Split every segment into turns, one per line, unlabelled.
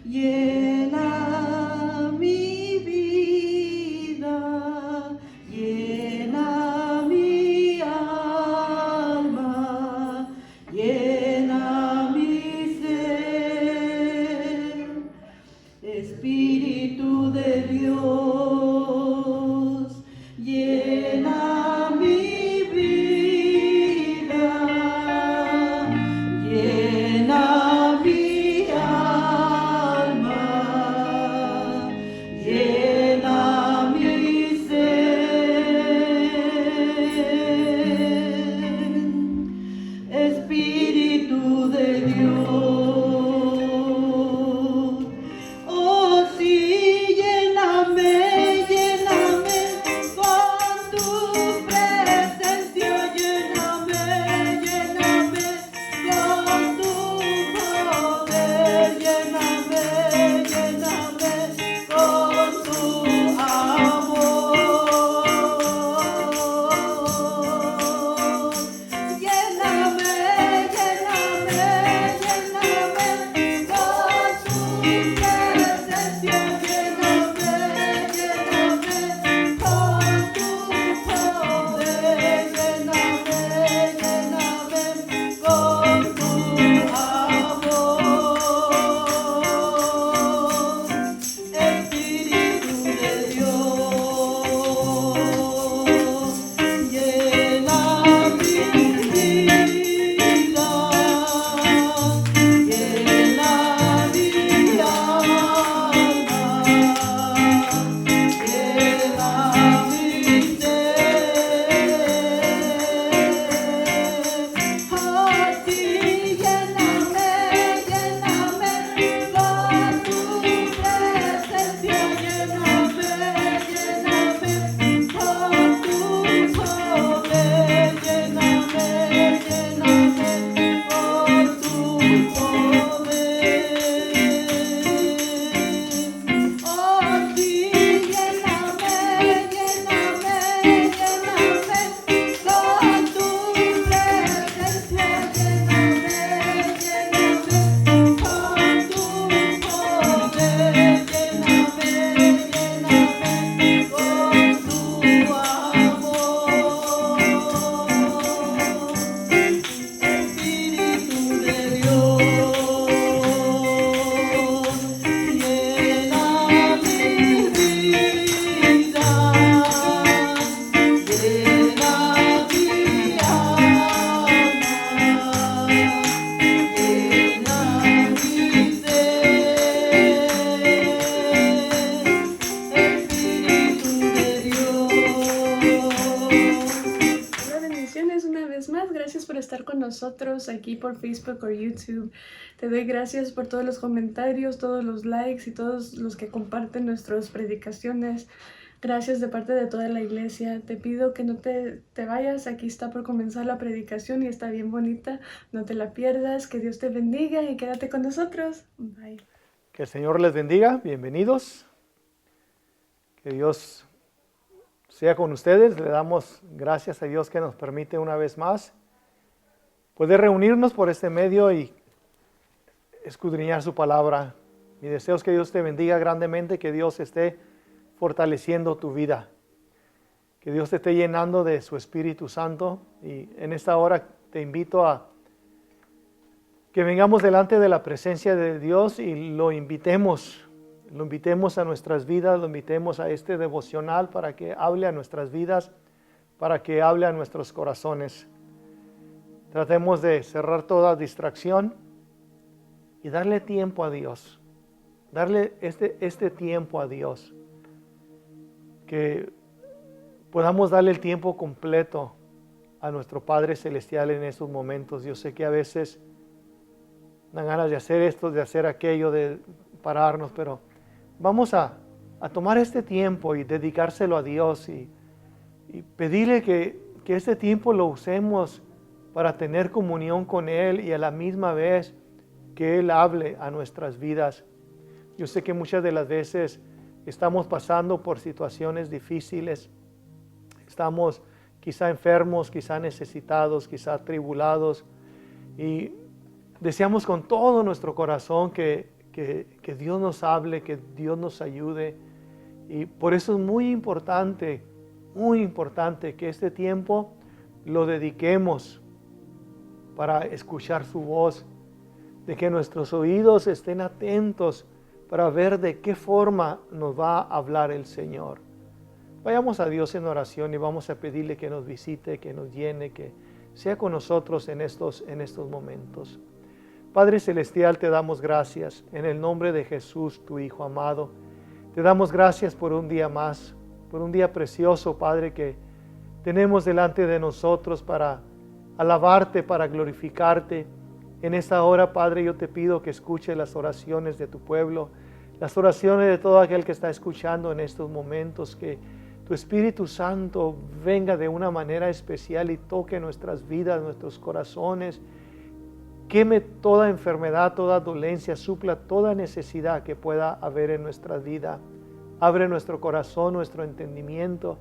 llena mi vida, llena mi alma, llena mi ser, Espíritu de Dios, llena mi vida, llena mi alma, llena mi ser, Espíritu de Dios. Oh, sí, lléname, lléname con tu presencia, lléname, lléname con tu poder, lléname, lléname con tu amor. Lléname, lléname, lléname con tu presencia, lléname, lléname con tu poder, lléname, lléname con tu amor, Espíritu de Dios, llena mi vida, llena mi alma, llena mi ser. Oh, sí, lléname, lléname con tu presencia, lléname, lléname con tu poder, lléname, lléname con tu poder. Oh, sí, lléname, lléname, lléname con tu presencia, lléname, lléname con tu poder, lléname, lléname con tu amor, Espíritu de Dios, llena mi vida, llena mi alma, llena mi ser, Espíritu de Dios.
Hola, bendiciones una vez más. Gracias por estar con nosotros aquí por Facebook o YouTube. Te doy gracias por todos los comentarios, todos los likes y todos los que comparten nuestras predicaciones. Gracias de parte de toda la iglesia. Te pido que no te vayas. Aquí está por comenzar la predicación y está bien bonita. No te la pierdas. Que Dios te bendiga y quédate con nosotros. Bye.
Que el Señor les bendiga, bienvenidos. Que Dios sea con ustedes. Le damos gracias a Dios que nos permite una vez más poder reunirnos por este medio y escudriñar su palabra. Mi deseo es que Dios te bendiga grandemente, que Dios esté fortaleciendo tu vida, que Dios te esté llenando de su Espíritu Santo. Y en esta hora te invito a que vengamos delante de la presencia de Dios y lo invitemos a nuestras vidas, lo invitemos a este devocional para que hable a nuestras vidas, para que hable a nuestros corazones. Tratemos de cerrar toda distracción y darle tiempo a Dios, darle este tiempo a Dios, que podamos darle el tiempo completo a nuestro Padre Celestial en estos momentos. Yo sé que a veces dan ganas de hacer esto, de hacer aquello, de pararnos, pero vamos a tomar este tiempo y dedicárselo a Dios y pedirle que este tiempo lo usemos para tener comunión con Él y a la misma vez que Él hable a nuestras vidas. Yo sé que muchas de las veces estamos pasando por situaciones difíciles, estamos quizá enfermos, quizá necesitados, quizá atribulados, y deseamos con todo nuestro corazón que Dios nos hable, que Dios nos ayude. Y por eso es muy importante que este tiempo lo dediquemos para escuchar su voz, de que nuestros oídos estén atentos para ver de qué forma nos va a hablar el Señor. Vayamos a Dios en oración y vamos a pedirle que nos visite, que nos llene, que sea con nosotros en estos momentos. Padre Celestial, te damos gracias en el nombre de Jesús, tu Hijo amado. Te damos gracias por un día más, por un día precioso, Padre, que tenemos delante de nosotros para alabarte, para glorificarte. En esta hora, Padre, yo te pido que escuche las oraciones de tu pueblo, las oraciones de todo aquel que está escuchando en estos momentos, que tu Espíritu Santo venga de una manera especial y toque nuestras vidas, nuestros corazones, queme toda enfermedad, toda dolencia, supla toda necesidad que pueda haber en nuestra vida. Abre nuestro corazón, nuestro entendimiento,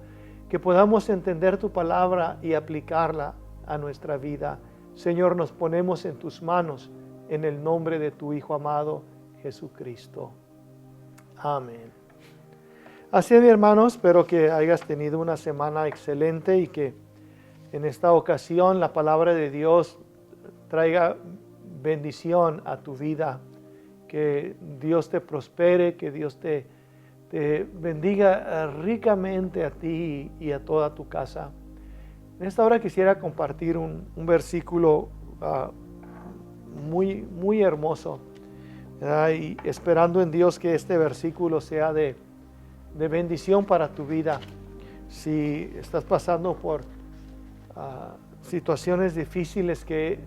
que podamos entender tu palabra y aplicarla a nuestra vida. Señor, nos ponemos en tus manos en el nombre de tu Hijo amado, Jesucristo. Amén. Así es, mi hermano, espero que hayas tenido una semana excelente y que en esta ocasión la palabra de Dios traiga bendición a tu vida. Que Dios te prospere, que Dios te bendiga ricamente a ti y a toda tu casa. En esta hora quisiera compartir un versículo muy hermoso, ¿verdad? Y esperando en Dios que este versículo sea de bendición para tu vida. Si estás pasando por situaciones difíciles, que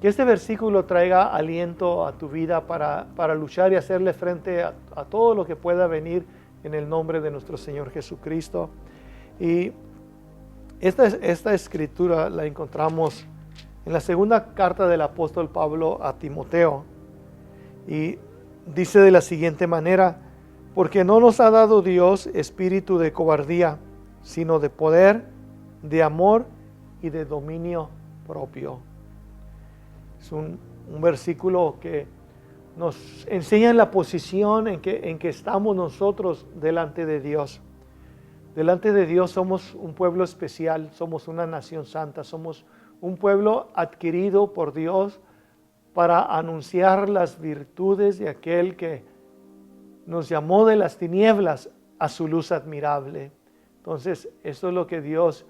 este versículo traiga aliento a tu vida para luchar y hacerle frente a todo lo que pueda venir en el nombre de nuestro Señor Jesucristo. Y esta escritura la encontramos en la segunda carta del apóstol Pablo a Timoteo. Y dice de la siguiente manera: porque no nos ha dado Dios espíritu de cobardía, sino de poder, de amor y de dominio propio. Es un versículo que nos enseña la posición en que estamos nosotros delante de Dios. Delante de Dios somos un pueblo especial, somos una nación santa, somos un pueblo adquirido por Dios para anunciar las virtudes de aquel que nos llamó de las tinieblas a su luz admirable. Entonces, eso es lo que Dios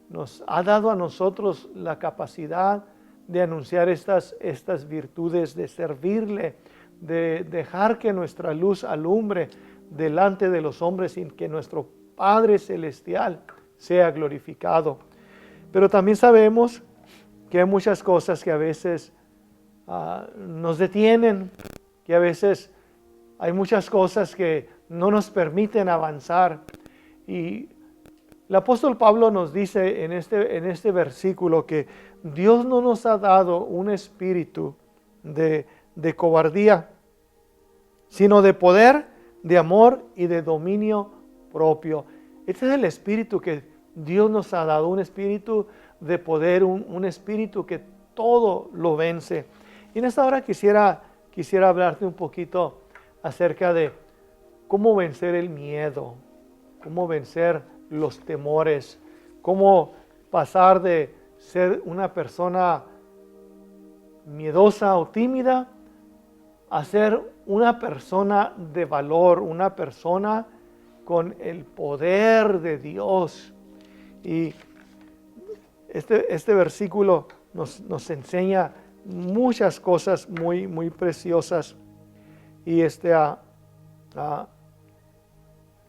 nos ha dado a nosotros, la capacidad de anunciar estas virtudes, de servirle, de dejar que nuestra luz alumbre delante de los hombres y que nuestro Padre Celestial sea glorificado. Pero también sabemos que hay muchas cosas que a veces nos detienen, que a veces hay muchas cosas que no nos permiten avanzar. Y el apóstol Pablo nos dice en este versículo que Dios no nos ha dado un espíritu de cobardía, sino de poder, de amor y de dominio propio. Este es el espíritu que Dios nos ha dado, un espíritu de poder, un espíritu que todo lo vence. Y en esta hora quisiera hablarte un poquito acerca de cómo vencer el miedo, cómo vencer los temores, cómo pasar de ser una persona miedosa o tímida a ser una persona de valor, una persona con el poder de Dios. Y este versículo nos enseña muchas cosas muy preciosas. Y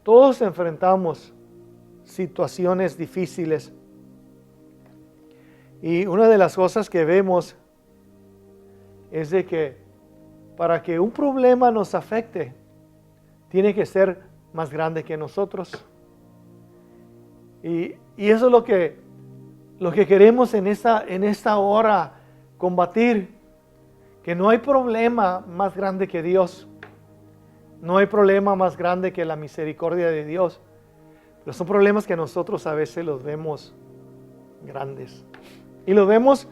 todos enfrentamos situaciones difíciles. Y una de las cosas que vemos es de que para que un problema nos afecte, tiene que ser más grande que nosotros. Y eso es lo que queremos en esta hora combatir. Que no hay problema más grande que Dios. No hay problema más grande que la misericordia de Dios. Pero son problemas que nosotros a veces los vemos grandes. Y los vemos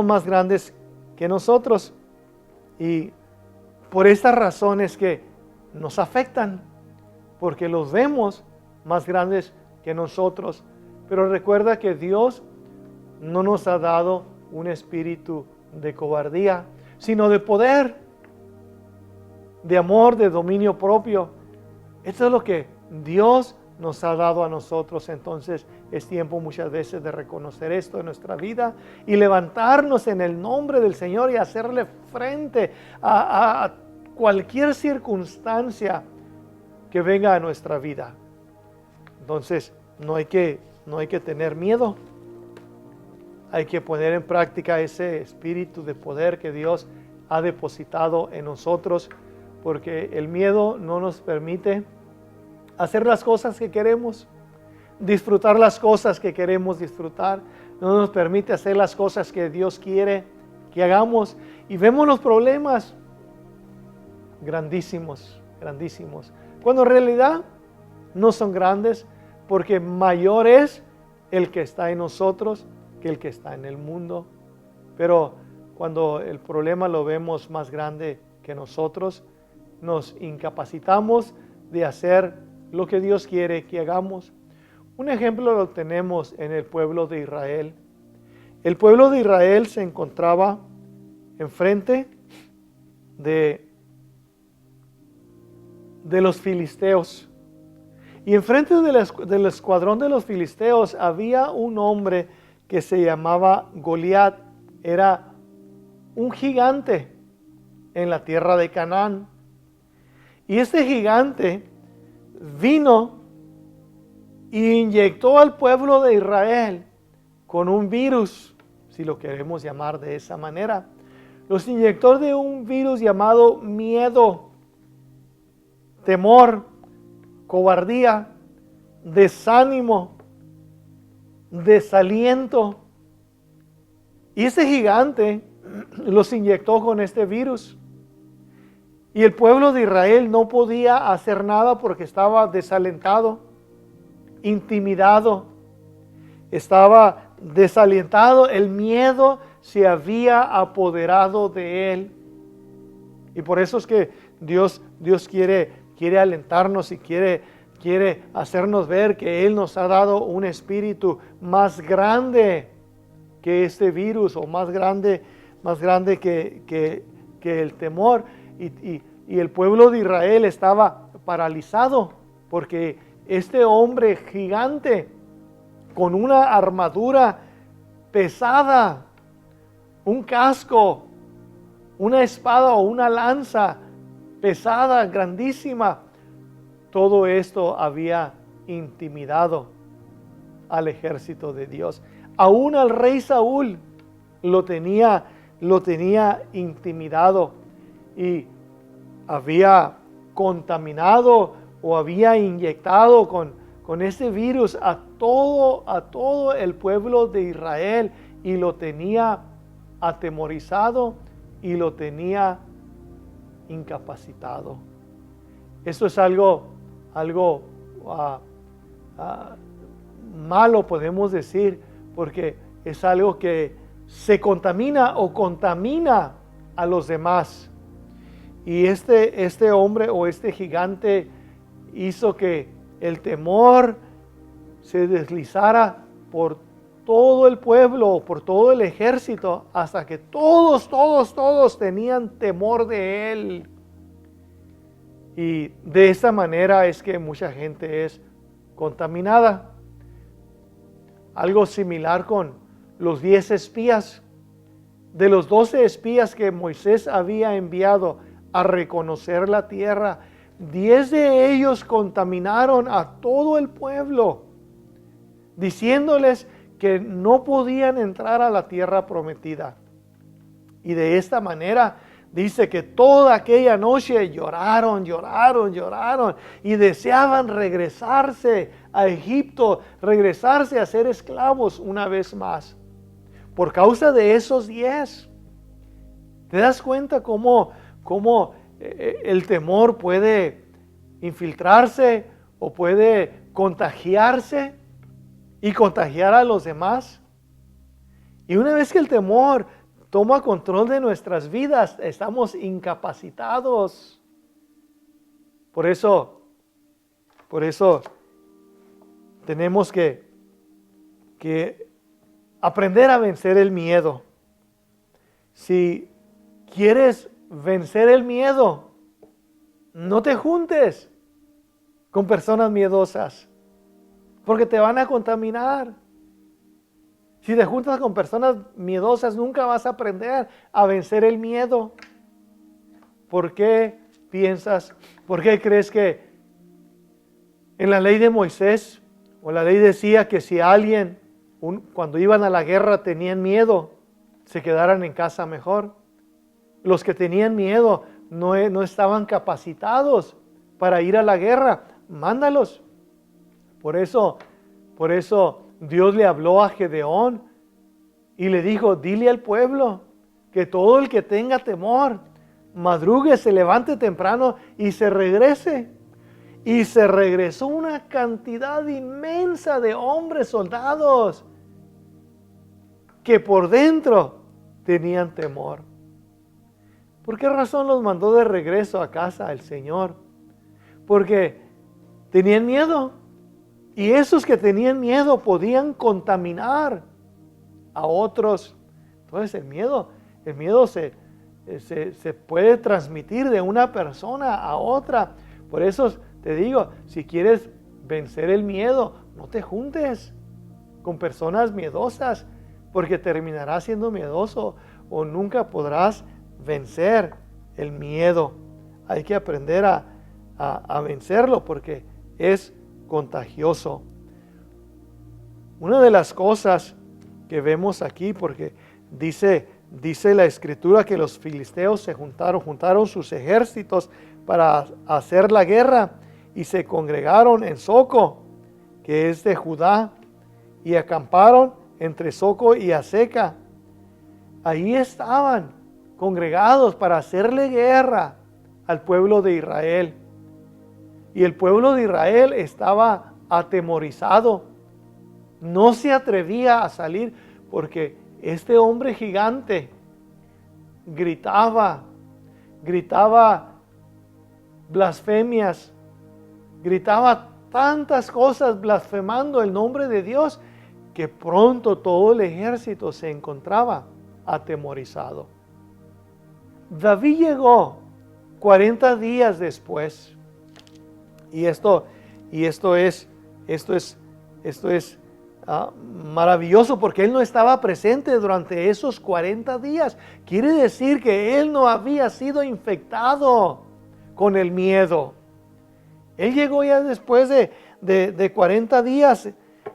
más grandes que nosotros. Y por estas razones que nos afectan, porque los vemos más grandes que nosotros. Pero recuerda que Dios no nos ha dado un espíritu de cobardía, sino de poder, de amor, de dominio propio. Esto es lo que Dios nos ha dado a nosotros. Entonces es tiempo muchas veces de reconocer esto en nuestra vida y levantarnos en el nombre del Señor y hacerle frente a cualquier circunstancia que venga a nuestra vida. Entonces no hay que tener miedo. Hay que poner en práctica ese espíritu de poder que Dios ha depositado en nosotros, porque el miedo no nos permite hacer las cosas que queremos, disfrutar las cosas que queremos disfrutar, no nos permite hacer las cosas que Dios quiere que hagamos, y vemos los problemas grandísimos, grandísimos, cuando en realidad no son grandes, porque mayor es el que está en nosotros que el que está en el mundo. Pero cuando el problema lo vemos más grande que nosotros, nos incapacitamos de hacer lo que Dios quiere que hagamos. Un ejemplo lo tenemos en el pueblo de Israel. El pueblo de Israel se encontraba enfrente de los filisteos. Y enfrente del escuadrón de los filisteos había un hombre que se llamaba Goliat. Era un gigante en la tierra de Canaán. Y este gigante vino e inyectó al pueblo de Israel con un virus, si lo queremos llamar de esa manera. Los inyectó de un virus llamado miedo, temor, cobardía, desánimo, desaliento. Y ese gigante los inyectó con este virus. Y el pueblo de Israel no podía hacer nada porque estaba desalentado, intimidado, estaba desalentado. El miedo se había apoderado de él. Y por eso es que Dios quiere alentarnos y quiere hacernos ver que Él nos ha dado un espíritu más grande que este virus, o más grande que el temor. Y el pueblo de Israel estaba paralizado porque este hombre gigante con una armadura pesada, un casco, una espada o una lanza pesada, grandísima, todo esto había intimidado al ejército de Dios. Aún al rey Saúl lo tenía intimidado, y había contaminado o había inyectado con ese virus a todo el pueblo de Israel, y lo tenía atemorizado y lo tenía incapacitado. Eso es algo malo, podemos decir, porque es algo que se contamina o contamina a los demás. Y este hombre o este gigante hizo que el temor se deslizara por todo el pueblo, por todo el ejército, hasta que todos tenían temor de él. Y de esta manera es que mucha gente es contaminada. Algo similar con los 10 espías. De los 12 espías que Moisés había enviado a reconocer la tierra, 10 de ellos contaminaron a todo el pueblo, diciéndoles que no podían entrar a la tierra prometida. Y de esta manera dice que toda aquella noche lloraron y deseaban regresarse a Egipto, regresarse a ser esclavos una vez más. Por causa de esos 10. ¿Te das cuenta cómo el temor puede infiltrarse o puede contagiarse y contagiar a los demás? Y una vez que el temor toma control de nuestras vidas, estamos incapacitados. Por eso tenemos que aprender a vencer el miedo. Si quieres vencer el miedo, no te juntes con personas miedosas, porque te van a contaminar. Si te juntas con personas miedosas, nunca vas a aprender a vencer el miedo. ¿Por qué piensas, por qué crees que en la ley de Moisés, o la ley decía que si alguien, cuando iban a la guerra, tenían miedo, se quedaran en casa mejor? Los que tenían miedo no estaban capacitados para ir a la guerra. Mándalos. Por eso Dios le habló a Gedeón y le dijo: dile al pueblo que todo el que tenga temor, madrugue, se levante temprano y se regrese. Y se regresó una cantidad inmensa de hombres, soldados, que por dentro tenían temor. ¿Por qué razón los mandó de regreso a casa el Señor? Porque tenían miedo. Y esos que tenían miedo podían contaminar a otros. Entonces el miedo se puede transmitir de una persona a otra. Por eso te digo, si quieres vencer el miedo, no te juntes con personas miedosas, porque terminarás siendo miedoso o nunca podrás vencer el miedo. Hay que aprender a vencerlo, porque es contagioso. Una de las cosas que vemos aquí, porque dice la Escritura que los filisteos se juntaron sus ejércitos para hacer la guerra, y se congregaron en Soco, que es de Judá, y acamparon entre Soco y Azeca. Ahí estaban congregados para hacerle guerra al pueblo de Israel. Y el pueblo de Israel estaba atemorizado. No se atrevía a salir porque este hombre gigante gritaba blasfemias, gritaba tantas cosas blasfemando el nombre de Dios, que pronto todo el ejército se encontraba atemorizado. David llegó 40 días después. Y esto es maravilloso, porque él no estaba presente durante esos 40 días. Quiere decir que él no había sido infectado con el miedo. Él llegó ya después de 40 días.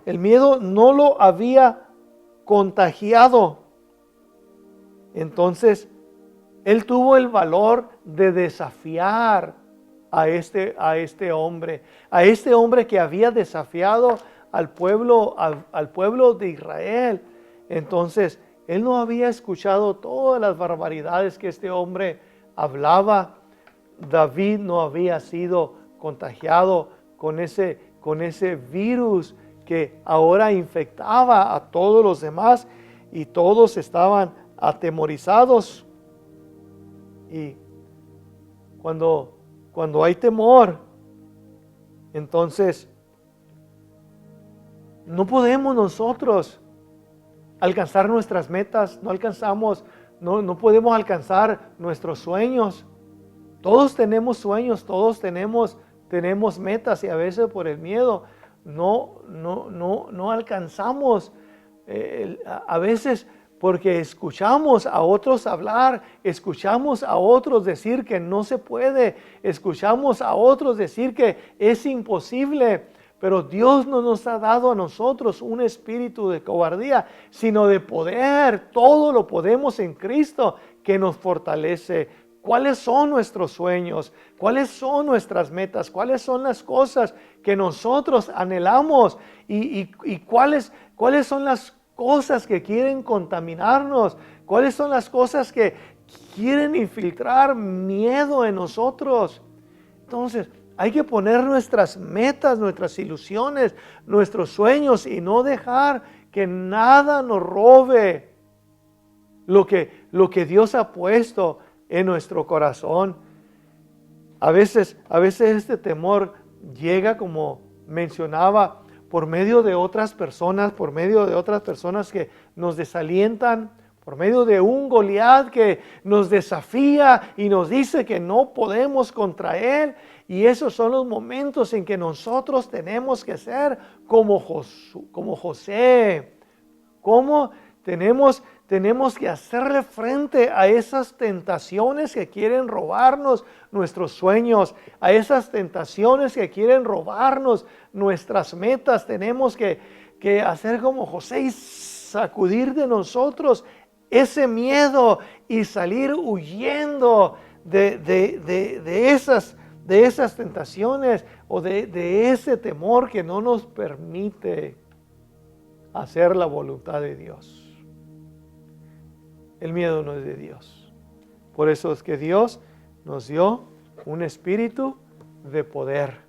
El miedo no lo había contagiado. Entonces, él tuvo el valor de desafiar a este hombre que había desafiado al pueblo de Israel. Entonces, él no había escuchado todas las barbaridades que este hombre hablaba. David no había sido contagiado con ese virus que ahora infectaba a todos los demás, y todos estaban atemorizados. Y cuando hay temor, entonces no podemos nosotros alcanzar nuestras metas, no podemos alcanzar nuestros sueños. Todos tenemos sueños, todos tenemos metas, y a veces por el miedo no alcanzamos. A veces porque escuchamos a otros hablar, escuchamos a otros decir que no se puede, escuchamos a otros decir que es imposible. Pero Dios no nos ha dado a nosotros un espíritu de cobardía, sino de poder. Todo lo podemos en Cristo, que nos fortalece. ¿Cuáles son nuestros sueños? ¿Cuáles son nuestras metas? ¿Cuáles son las cosas que nosotros anhelamos? ¿Y cuáles son las cosas que quieren contaminarnos? ¿Cuáles son las cosas que quieren infiltrar miedo en nosotros? Entonces, hay que poner nuestras metas, nuestras ilusiones, nuestros sueños, y no dejar que nada nos robe lo que Dios ha puesto en nuestro corazón. A veces este temor llega, como mencionaba, por medio de otras personas que nos desalientan, por medio de un Goliat que nos desafía y nos dice que no podemos contra él. Y esos son los momentos en que nosotros tenemos que ser como José. ¿Cómo tenemos que hacerle frente a esas tentaciones que quieren robarnos nuestros sueños, a esas tentaciones que quieren robarnos nuestras metas? Tenemos que hacer como José y sacudir de nosotros ese miedo y salir huyendo de esas tentaciones o de ese temor que no nos permite hacer la voluntad de Dios. El miedo no es de Dios. Por eso es que Dios nos dio un espíritu de poder,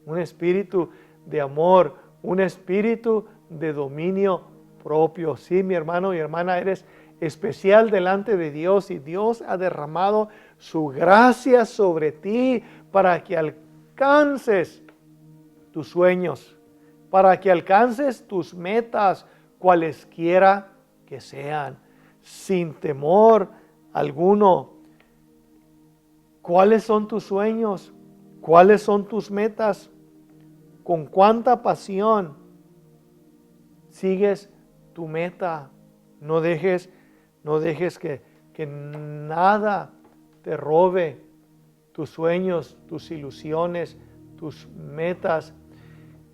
un espíritu de amor, un espíritu de dominio propio. Sí, mi hermano y hermana, eres especial delante de Dios y Dios ha derramado su gracia sobre ti para que alcances tus sueños, para que alcances tus metas, cualesquiera que sean, sin temor alguno. ¿Cuáles son tus sueños? ¿Cuáles son tus metas? ¿Con cuánta pasión sigues tu meta? No dejes que nada te robe tus sueños, tus ilusiones, tus metas.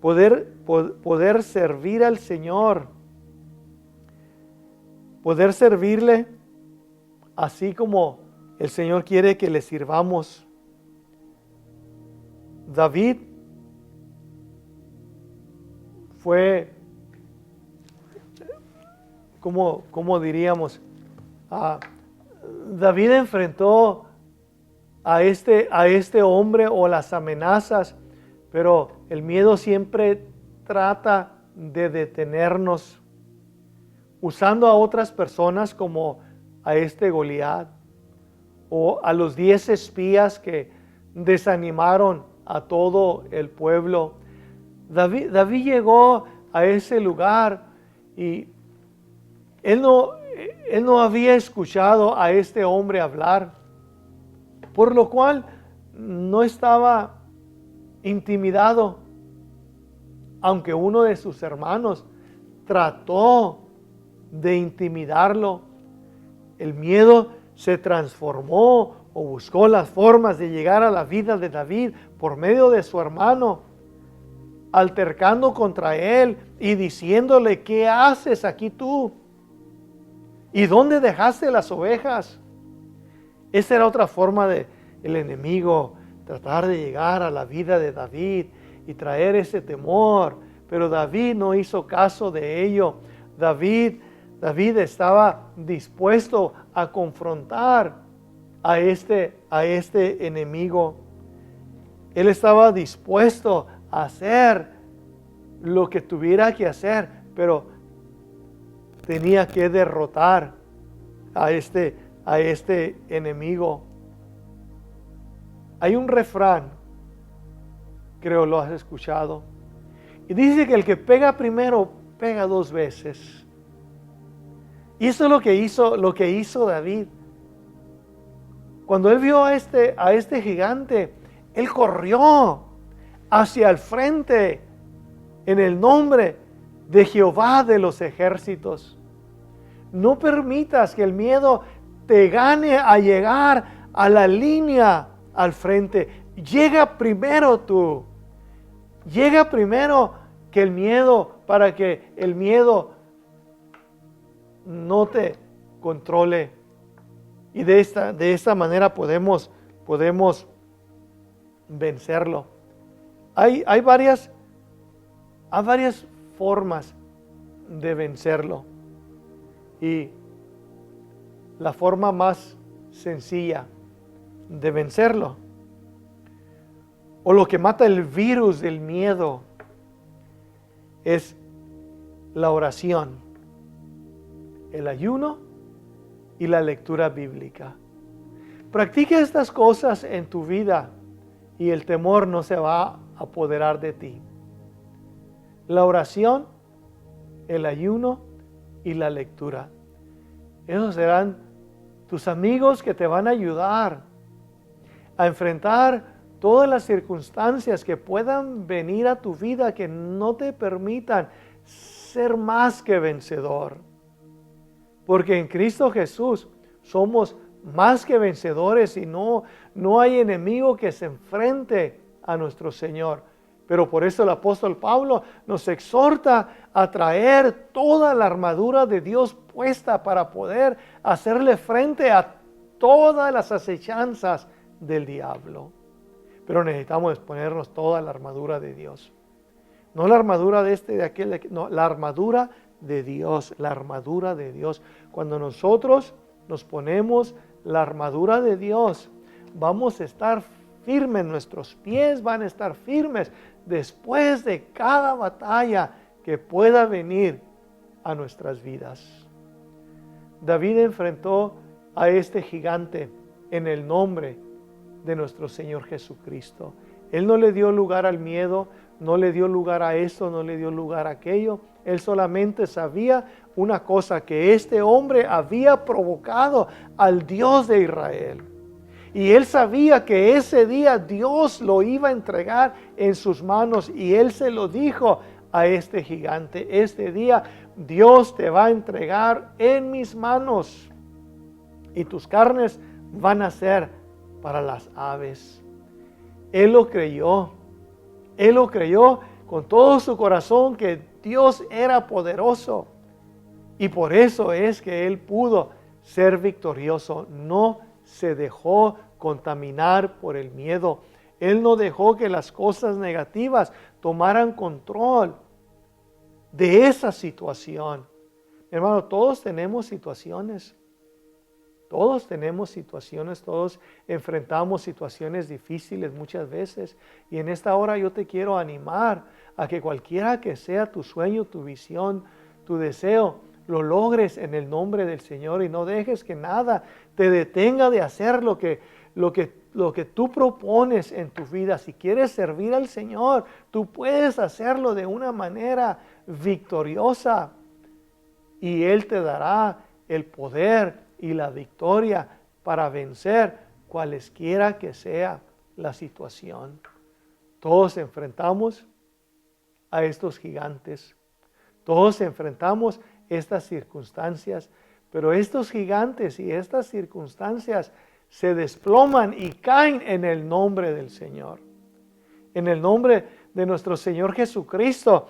Poder servir al Señor, poder servirle así como el Señor quiere que le sirvamos. David fue, como diríamos, David enfrentó a este hombre o las amenazas, pero el miedo siempre trata de detenernos, usando a otras personas como a este Goliat o a los 10 espías que desanimaron a todo el pueblo. David llegó a ese lugar y él no había escuchado a este hombre hablar, por lo cual no estaba intimidado, aunque uno de sus hermanos trató de intimidarlo. El miedo se transformó o buscó las formas de llegar a la vida de David por medio de su hermano, altercando contra él y diciéndole: ¿qué haces aquí tú? ¿Y dónde dejaste las ovejas? Esa era otra forma de el enemigo, tratar de llegar a la vida de David y traer ese temor. Pero David no hizo caso de ello. David estaba dispuesto a confrontar a este enemigo. Él estaba dispuesto a hacer lo que tuviera que hacer, pero tenía que derrotar a este enemigo. Hay un refrán, creo lo has escuchado, y dice que el que pega primero pega 2 veces. Y eso es lo que hizo David. Cuando él vio a este gigante, él corrió hacia el frente en el nombre de Jehová de los ejércitos. No permitas que el miedo te gane a llegar a la línea al frente. Llega primero tú. Llega primero que el miedo, para que el miedo no te controle. Y de esta manera podemos vencerlo. Hay varias formas de vencerlo. Y la forma más sencilla de vencerlo, o lo que mata el virus del miedo, es la oración, el ayuno y la lectura bíblica. Practica estas cosas en tu vida y el temor no se va a apoderar de ti. La oración, el ayuno y la lectura. Esos serán tus amigos que te van a ayudar a enfrentar todas las circunstancias que puedan venir a tu vida que no te permitan ser más que vencedor. Porque en Cristo Jesús somos más que vencedores y no hay enemigo que se enfrente a nuestro Señor. Pero por eso el apóstol Pablo nos exhorta a traer toda la armadura de Dios puesta para poder hacerle frente a todas las acechanzas del diablo. Pero necesitamos ponernos toda la armadura de Dios. No la armadura de este, de aquel, no, la armadura de Dios, la armadura de Dios. Cuando nosotros nos ponemos la armadura de Dios, vamos a estar firmes, nuestros pies van a estar firmes después de cada batalla que pueda venir a nuestras vidas. David enfrentó a este gigante en el nombre de nuestro Señor Jesucristo. Él no le dio lugar al miedo, no le dio lugar a esto, no le dio lugar a aquello. Él solamente sabía una cosa, que este hombre había provocado al Dios de Israel. Y él sabía que ese día Dios lo iba a entregar en sus manos. Y él se lo dijo a este gigante: este día Dios te va a entregar en mis manos. Y tus carnes van a ser para las aves. Él lo creyó. Él lo creyó con todo su corazón que Dios era poderoso. Y por eso es que él pudo ser victorioso. No se dejó contaminar por el miedo. Él no dejó que las cosas negativas tomaran control de esa situación. Hermano, todos tenemos situaciones. Todos tenemos situaciones, todos enfrentamos situaciones difíciles muchas veces. Y en esta hora yo te quiero animar a que cualquiera que sea tu sueño, tu visión, tu deseo, lo logres en el nombre del Señor y no dejes que nada te detenga de hacer lo que tú propones en tu vida. Si quieres servir al Señor, tú puedes hacerlo de una manera victoriosa y Él te dará el poder y la victoria para vencer cualesquiera que sea la situación. Todos enfrentamos a estos gigantes. Todos enfrentamos estas circunstancias, pero estos gigantes y estas circunstancias se desploman y caen en el nombre del Señor. En el nombre de nuestro Señor Jesucristo.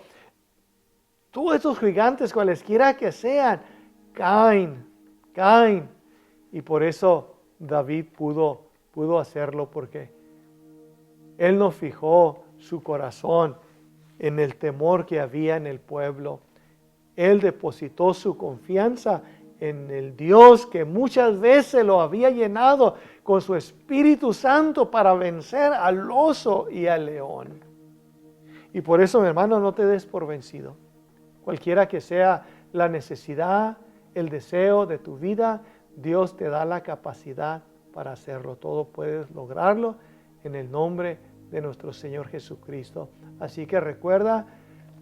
Todos estos gigantes, cualesquiera que sean, caen. Y por eso David pudo hacerlo, porque él no fijó su corazón en el temor que había en el pueblo. Él depositó su confianza en el Dios que muchas veces lo había llenado con su Espíritu Santo para vencer al oso y al león. Y por eso, mi hermano, no te des por vencido. Cualquiera que sea la necesidad, el deseo de tu vida, Dios te da la capacidad para hacerlo. Todo puedes lograrlo en el nombre de nuestro Señor Jesucristo. Así que recuerda,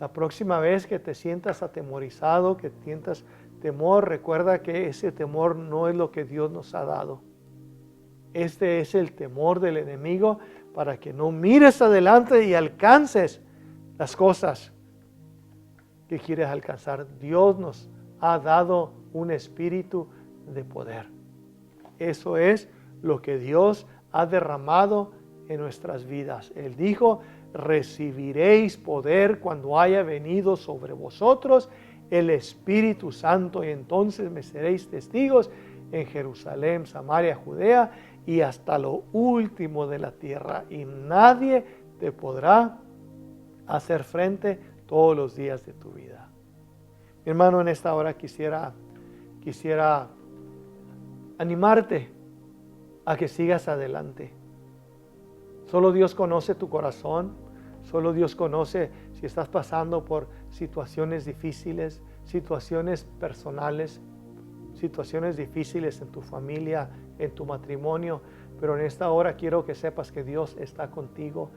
la próxima vez que te sientas atemorizado, que sientas temor, recuerda que ese temor no es lo que Dios nos ha dado. Este es el temor del enemigo para que no mires adelante y alcances las cosas que quieres alcanzar. Dios nos ha dado un espíritu de poder. Eso es lo que Dios ha derramado en nuestras vidas. Él dijo: recibiréis poder cuando haya venido sobre vosotros el Espíritu Santo, y entonces me seréis testigos en Jerusalén, Samaria, Judea y hasta lo último de la tierra, y nadie te podrá hacer frente todos los días de tu vida. Mi hermano, en esta hora quisiera animarte a que sigas adelante. Solo Dios conoce tu corazón, solo Dios conoce si estás pasando por situaciones difíciles, situaciones personales, situaciones difíciles en tu familia, en tu matrimonio, pero en esta hora quiero que sepas que Dios está contigo.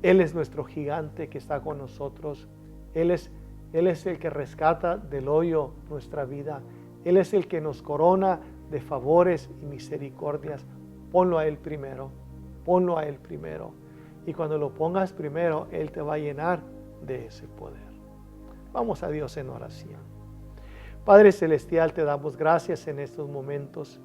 Él es nuestro gigante que está con nosotros. Él es el que rescata del hoyo nuestra vida. Él es el que nos corona de favores y misericordias. Ponlo a Él primero. Ponlo a Él primero. Y cuando lo pongas primero, Él te va a llenar de ese poder. Vamos a Dios en oración. Padre Celestial, te damos gracias en estos momentos.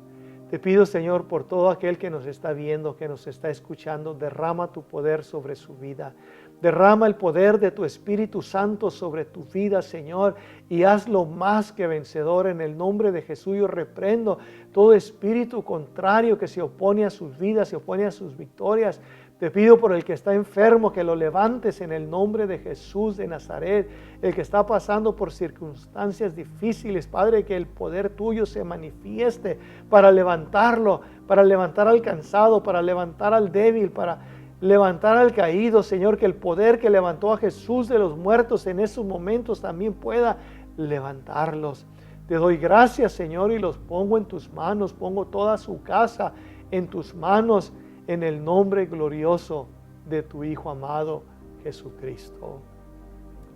Te pido, Señor, por todo aquel que nos está viendo, que nos está escuchando, derrama tu poder sobre su vida. Derrama el poder de tu Espíritu Santo sobre tu vida, Señor, y hazlo más que vencedor. En el nombre de Jesús yo reprendo todo espíritu contrario que se opone a sus vidas, se opone a sus victorias. Te pido por el que está enfermo que lo levantes en el nombre de Jesús de Nazaret. El que está pasando por circunstancias difíciles, Padre, que el poder tuyo se manifieste para levantarlo, para levantar al cansado, para levantar al débil, para levantar al caído, Señor, que el poder que levantó a Jesús de los muertos en esos momentos también pueda levantarlos. Te doy gracias, Señor, y los pongo en tus manos, pongo toda su casa en tus manos, en el nombre glorioso de tu Hijo amado, Jesucristo.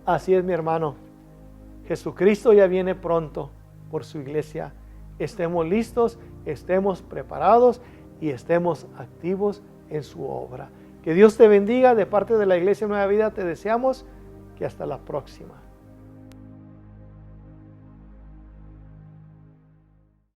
Así es, mi hermano. Jesucristo ya viene pronto por su iglesia. Estemos listos, estemos preparados y estemos activos en su obra. Que Dios te bendiga. De parte de la Iglesia Nueva Vida te deseamos que hasta la próxima.